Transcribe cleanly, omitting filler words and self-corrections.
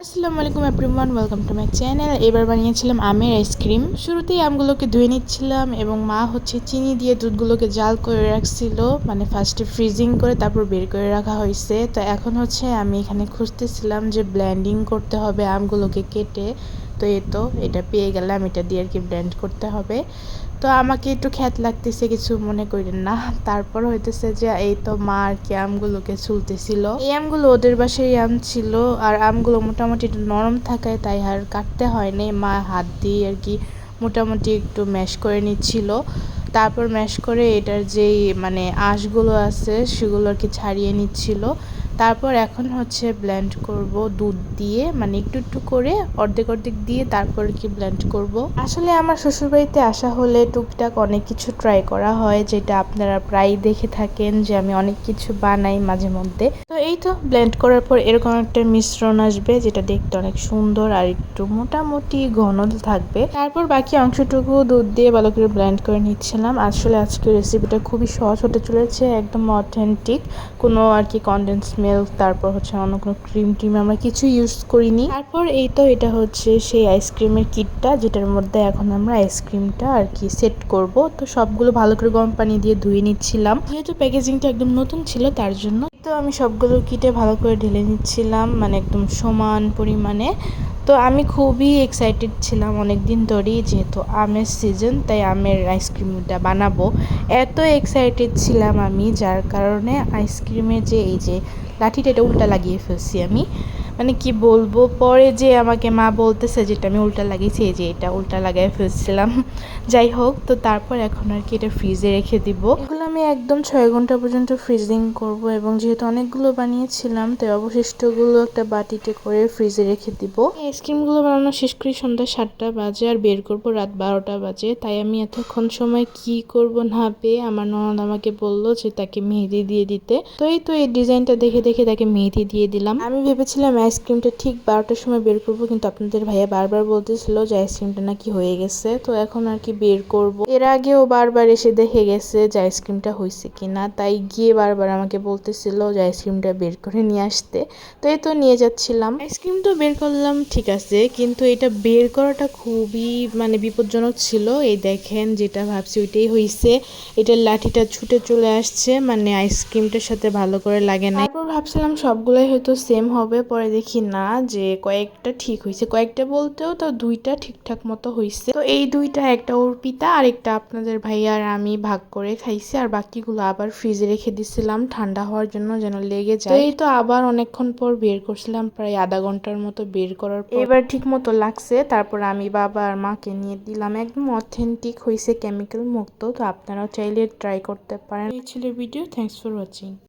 আসসালামু আলাইকুম everyone, welcome to my channel. এবার বানিয়েছিলাম আমের আইসক্রিম। শুরুতেই আমগুলোকে ধুয়ে নিচ্ছিলাম এবং মা চিনি দিয়ে দুধগুলোকে জাল করে রাখছিল, মানে ফার্স্টে ফ্রিজিং করে তারপর বের করে রাখা হয়েছে। তো এখন আমি এখানে খুঁজতেছিলাম যে ব্লেন্ডিং করতে হবে আমগুলোকে কেটে। তো এটা পেয়ে গেলাম, এটা দিয়ে আর কি ব্লেন্ড করতে হবে। তো আমাকে একটু খ্যাত লাগতেছে, কিছু মনে করেন না। তারপর হইতেছে যে এই তো মা আর কি আমগুলোকে ছুলতেছিল। এই আমগুলো ওদের বাসায় আম ছিল, আর আমগুলো মোটামুটি একটু নরম থাকায় তাই আর কাটতে হয়নি। মা হাত দিয়ে আর কি মোটামুটি একটু ম্যাশ করে নিচ্ছিল। তারপর ম্যাশ করে এটার যেই মানে আঁশগুলো আছে সেগুলো আর কি ছাড়িয়ে নিচ্ছিল। তারপর এখন ব্লেন্ড করব দুধ দিয়ে, মানে একটু একটু করে অর্ধেক অর্ধেক দিয়ে তারপর কি ব্লেন্ড করব। আসলে আমার শ্বশুরবাড়িতে আসা হলে টুকটাক অনেক কিছু ট্রাই করা হয়, যেটা আপনারা প্রায় দেখে থাকেন যে আমি অনেক কিছু বানাই মাঝে মধ্যে। তো এই তো ব্লেন্ড করার পর এরকম একটা মিশ্রণ আসবে, যেটা দেখতে অনেক সুন্দর আর একটু মোটামুটি ঘন থাকবে। তারপর বাকি অংশটুকু দুধ দিয়ে ভালো করে ব্লেন্ড করে নিচ্ছিলাম। আসলে আজকের রেসিপিটা খুবই সহজ হতে চলেছে, একদম অথেন্টিক, কোনো আর কি কনডেন্স মিল্ক তারপর অন্য কোনো ক্রিম আমরা কিছু ইউজ করিনি। তারপর এই তো এটা সেই আইসক্রিমের কিটটা, যেটার মধ্যে এখন আমরা আইসক্রিমটা আর কি সেট করব। তো সবগুলো ভালো করে গরম পানি দিয়ে ধুয়ে নিচ্ছিলাম, যেহেতু প্যাকেজিংটা একদম নতুন ছিল তার জন্য। তো আমি সবগুলো কিটে ভালো করে ঢেলে নিচ্ছিলাম, মানে একদম সমান পরিমাণে। তো আমি খুবই এক্সাইটেড ছিলাম অনেক দিন ধরেই, যেহেতু আমের সিজন, তাই আমের আইসক্রিমটা বানাবো। এত এক্সাইটেড ছিলাম আমি, যার কারণে আইসক্রিমের যে এই যে লাঠিটা, এটা উল্টা লাগিয়ে ফেলছি আমি। মানে কি বলবো, পরে যে আমাকে মা বলতেছে যেটা আমি উল্টা লাগিয়েছি, এই যে এটা উল্টা লাগাই ফেলছিলাম। যাই হোক, তো তারপর এখন আর কি এটা ফ্রিজে রেখে দিব। এগুলো আমি একদম 6 ঘন্টা পর্যন্ত ফ্রিজিং করব, এবং যেহেতু অনেকগুলো বানিয়েছিলাম তাই অবশিষ্টগুলো একটা বাটিতে করে ফ্রিজে রেখে দিব। এই আইসক্রিমগুলো বানানো শেষ করি সন্ধ্যা 7টা বাজে, আর বের করব রাত 12টা বাজে। তাই আমি এতক্ষণ সময় কি করব না পেয়ে আমার ননদ আমাকে বললো যে তাকে মেহেদি দিয়ে দিতে। তো এই ডিজাইনটা দেখে দেখে তাকে মেহেদি দিয়ে দিলাম। আমি ভেবেছিলাম আইসক্রিমটা ঠিক 12টার সময় বের করব, কিন্তু আপনাদের ভাইয়া বারবার বলতেছিল যে আইসক্রিমটা নাকি হয়ে গেছে। তো এখন আর কি বের করব। এর আগেও বারবার এসে দেখে গেছে যে আইসক্রিমটা হয়েছে কিনা, তাই গিয়ে বারবার আমাকে বলতেছিল যে আইসক্রিমটা বের করে নিয়ে আসতে। তো এই তো নিয়ে যাচ্ছিলাম। আইসক্রিম তো বের করলাম, ঠিক আছে, কিন্তু এটা বের করাটা খুবই মানে বিপজ্জনক ছিল। এই দেখেন, যেটা ভাবছি ওইটাই হয়েছে। এটার লাঠিটা ছুটে চলে আসছে, মানে আইসক্রিমটার সাথে ভালো করে লাগে না। তারপর ভাবছিলাম সবগুলোই হয়তো সেম হবে, পরে দেখি না, যে কয়েকটা ঠিক হয়েছে। কয়েকটা বলতেও তো 2টা ঠিকঠাক মতো হয়েছে। তো এই 2টা, একটা অর্পিতা আর একটা আপনাদের ভাইয়া আর আমি ভাগ করে খাইছি, আর বাকিগুলো আবার ফ্রিজে রেখে দিছিলাম ঠান্ডা হওয়ার জন্য, যেন লেগে যায়। তো এই তো আবার অনেকক্ষণ পর বের করছিলাম, প্রায় আধা ঘন্টার মতো বের করার পর এবার ঠিক মতো লাগছে। তারপর আমি বাবা আর মাকে নিয়ে দিলাম। একদম অথেন্টিক হয়েছে, কেমিক্যাল মুক্ত। তো আপনারাও চাইলে ট্রাই করতে পারেন। এই ছিল ভিডিও। Thanks for watching.